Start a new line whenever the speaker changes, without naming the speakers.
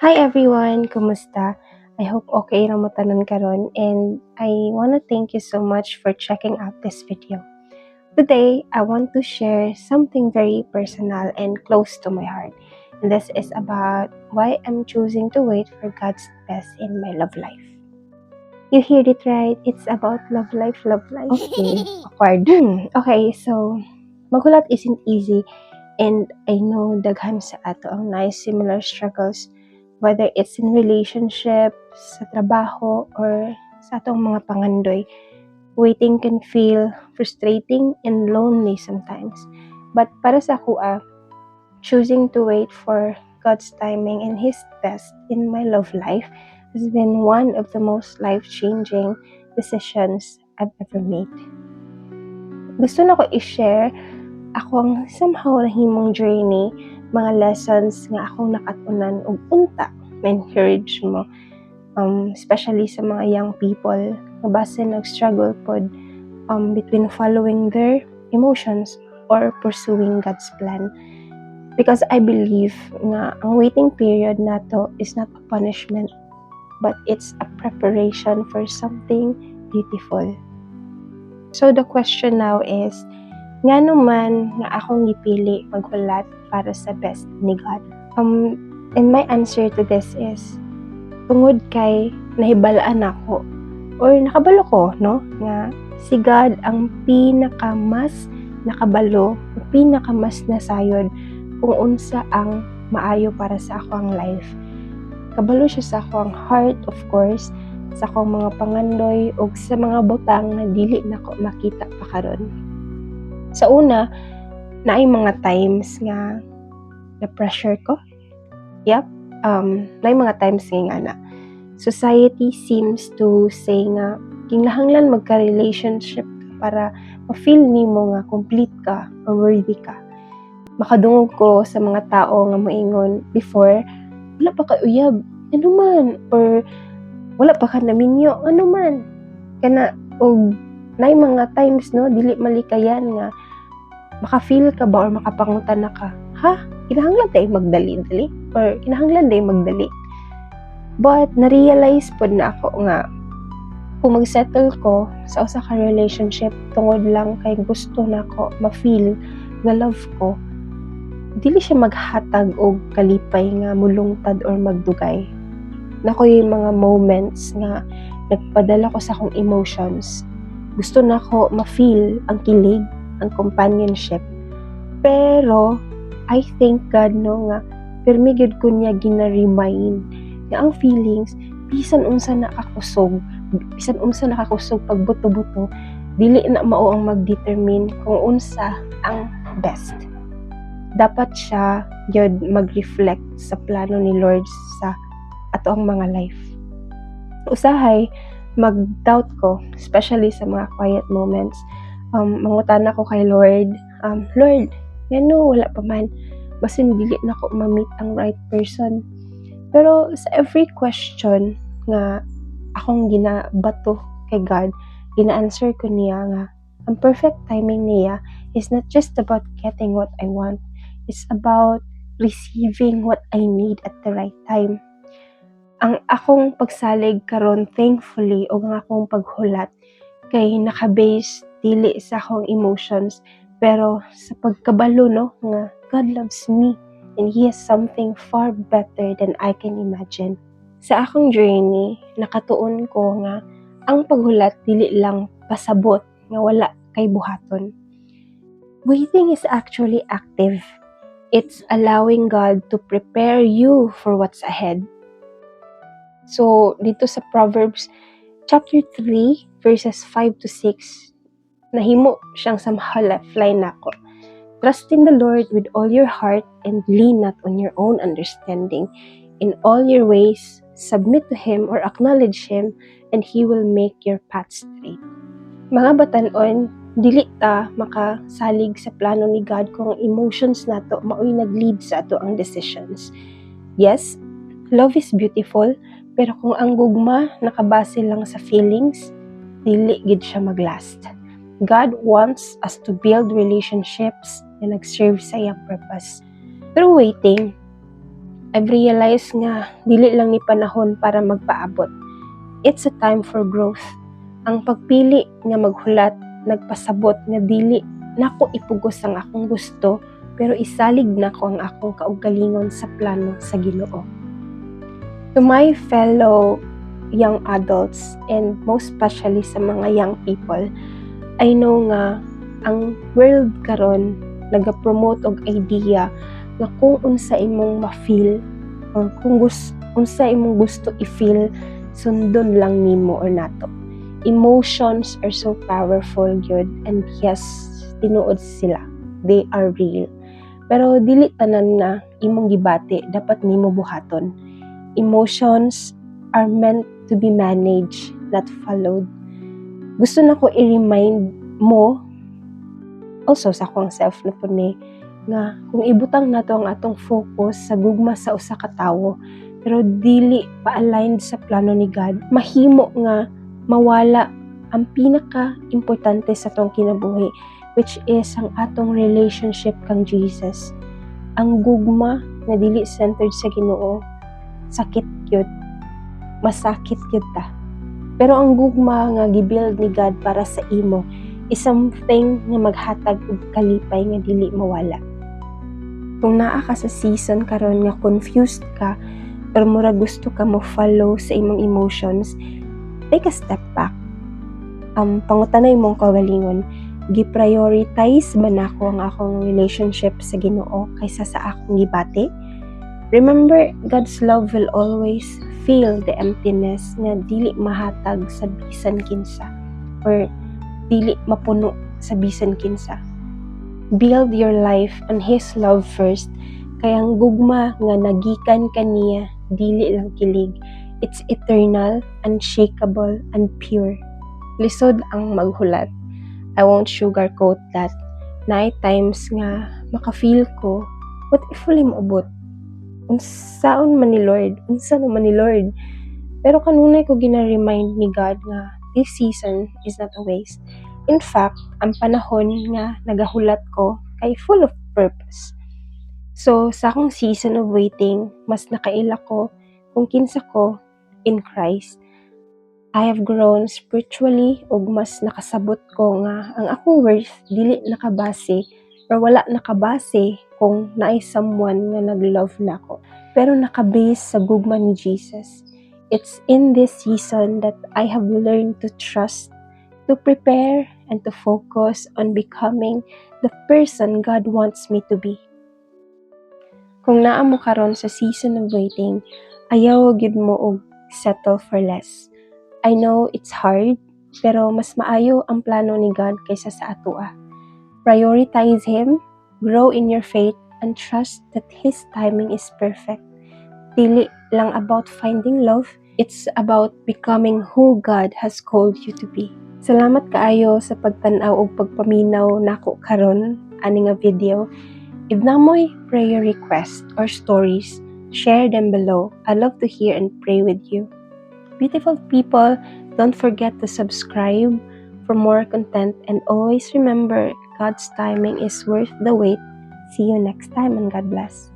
Hi everyone! Kumusta? I hope okay ra mo tanan karon, and I wanna thank you so much for checking out this video. Today, I want to share something very personal and close to my heart. And this is about why I'm choosing to wait for God's best in my love life. You heard it right. It's about love life, love life. Okay, awkward. Okay, so maghulat isn't easy, and I know daghan sa ato ang nice similar struggles, whether it's in relationship, sa trabaho, or sa atong mga pangandoy. Waiting can feel frustrating and lonely sometimes. But para sa kuha, choosing to wait for God's timing and His best in my love life has been one of the most life-changing decisions I've ever made. Gusto na ko i-share akong somehow nahimong journey, mga lessons nga akong nakatunan ug unta ma-encourage mo, especially sa mga young people nga base nag-struggle pod between following their emotions or pursuing God's plan. Because I believe nga ang waiting period nato is not a punishment, but it's a preparation for something beautiful. So the question now is, ngano man nga akong gipili maghulat para sa best ni God? And my answer to this is, tungod kay nahibalaan ako or nakabalo ko, no, nga si God ang pinakamas nakabalo, pinakamas nasayod kung unsa ang maayo para sa akong life. Kabalo siya sa akong heart, of course, sa akong mga pangandoy ug sa mga butang na dili nako makita pa karon. Sa una, naay mga times nga na-pressure ko. Naay mga times nga society seems to say nga kinahanglan magka-relationship para ma-feel nimo nga complete ka or worthy ka. Makadungog ko sa mga tao nga moingon before, wala pa ka uyab, ano man, or wala pa ka naminyo, ano man. Kana, og naay mga times, no, dili malikayan nga maka-feel ka ba or makapangutan na ka, kinahanglan tayo magdali-dali or kinahanglan tayo magdali. But na-realize po na ako nga kung mag-settle ko sa usa ka relationship tungod lang kay gusto na ko ma-feel nga love ko, dili siya maghatag og kalipay nga mulungtad or magdugay. Nakoy mga moments nga nagpadala ko sa akong emotions. Gusto na ko ma-feel ang kilig, ang companionship. Pero I thank God no nga permi gid ko niya gina-remind nga ang feelings bisan unsa nakakusog pag buto-buto, dili na mao ang mag-determine kung unsa ang best. Dapat siya gyud mag-reflect sa plano ni Lord sa ato ang mga life. Usahay mag-doubt ko, especially sa mga quiet moments. Mangutan ako kay Lord, Lord, ngano wala pa man, basin dili na ko ma-meet ang right person. Pero sa every question nga akong ginabato kay God, gina-answer ko niya nga ang perfect timing niya is not just about getting what I want, it's about receiving what I need at the right time. Ang akong pagsalig karon, thankfully, o ang akong paghulat kay naka-base dili sa akong emotions, pero sa pagkabalo, no, nga God loves me and He has something far better than I can imagine. Sa akong journey, nakatuon ko nga ang paghulat dili lang pasabot nga wala kay buhaton. Waiting is actually active. It's allowing God to prepare you for what's ahead. So, dito sa Proverbs chapter 3, verses 5 to 6, nahimo siyang somehow lifeline nako. Trust in the Lord with all your heart and lean not on your own understanding. In all your ways, submit to Him or acknowledge Him, and He will make your path straight. Mga batan-on, dili ta makasalig sa plano ni God kung emotions nato maoy nag-lead sa ato ang decisions. Yes, love is beautiful, pero kung ang gugma nakabase lang sa feelings, dili gid siya maglast. God wants us to build relationships na nag-serve sa iyang purpose. Through waiting, I've realized nga dili lang ni panahon para magpaabot. It's a time for growth. Ang pagpili nga maghulat nagpasabot nga dili nako ipugos ang akong gusto, pero isalig nako ang akong kaugalingon sa plano sa Ginoo. To my fellow young adults and most especially sa mga young people, I know nga ang world karon nagapromote og idea nga kung unsa imong ma-feel or kung unsa imong gusto i-feel, sundon lang nimo or nato. Emotions are so powerful good, and yes, tinuod sila. They are real. Pero dili tanan na imong gibati dapat nimo buhaton. Emotions are meant to be managed, not followed. Gusto na ko i-remind mo, also sa akong self na po ni, nga kung ibutang nato ang atong focus sa gugma sa usa ka tawo, pero dili pa-aligned sa plano ni God, mahimo nga mawala ang pinaka-importante sa atong kinabuhi, which is ang atong relationship kang Jesus. Ang gugma nga dili centered sa Ginoo, sakit gyud. Masakit gyud ta. Pero ang gugma nga gibuild ni God para sa imo is something nga maghatag og kalipay nga dili mawala. Kung naa ka sa season karon nga confused ka, pero mura gusto ka mo follow sa imong emotions, take a step back. Pangutanay mong kaugalingon, gi-prioritize ba nako ang akong relationship sa Ginoo kaysa sa akong gibati? Remember, God's love will always fill the emptiness nga dili mahatag sa bisan kinsa or dili mapuno sa bisan kinsa. Build your life on His love first, kaya ang gugma nga nagikan kaniya dili lang kilig. It's eternal, unshakable, and pure. Lisod ang maghulat. I won't sugarcoat that. Night times nga maka-feel ko, what if wala maabot? Unsaon man ni Lord, unsa naman ni Lord. Pero kanunay ko gina-remind ni God nga this season is not a waste. In fact, ang panahon nga nagahulat ko ay full of purpose. So, sa akong season of waiting, mas nakaila ko kung kinsa ko in Christ. I have grown spiritually ug mas nakasabot ko nga ang akong worth dili nakabase or wala nakabase kung naay someone nga nag-love nako, pero nakabase sa gugma ni Jesus. It's in this season that I have learned to trust, to prepare, and to focus on becoming the person God wants me to be. Kung naa mo karon sa season of waiting, ayaw gyud mo og settle for less. I know it's hard, pero mas maayo ang plano ni God kaysa sa atoa. Prioritize Him, grow in your faith, and trust that His timing is perfect. Dili lang about finding love, it's about becoming who God has called you to be. Salamat kaayo sa pagtan-aw ug pagpaminaw nako karon ani nga video. If namoy prayer request or stories, share them below. I love to hear and pray with you. Beautiful people, don't forget to subscribe for more content, and always remember God's timing is worth the wait. See you next time, and God bless.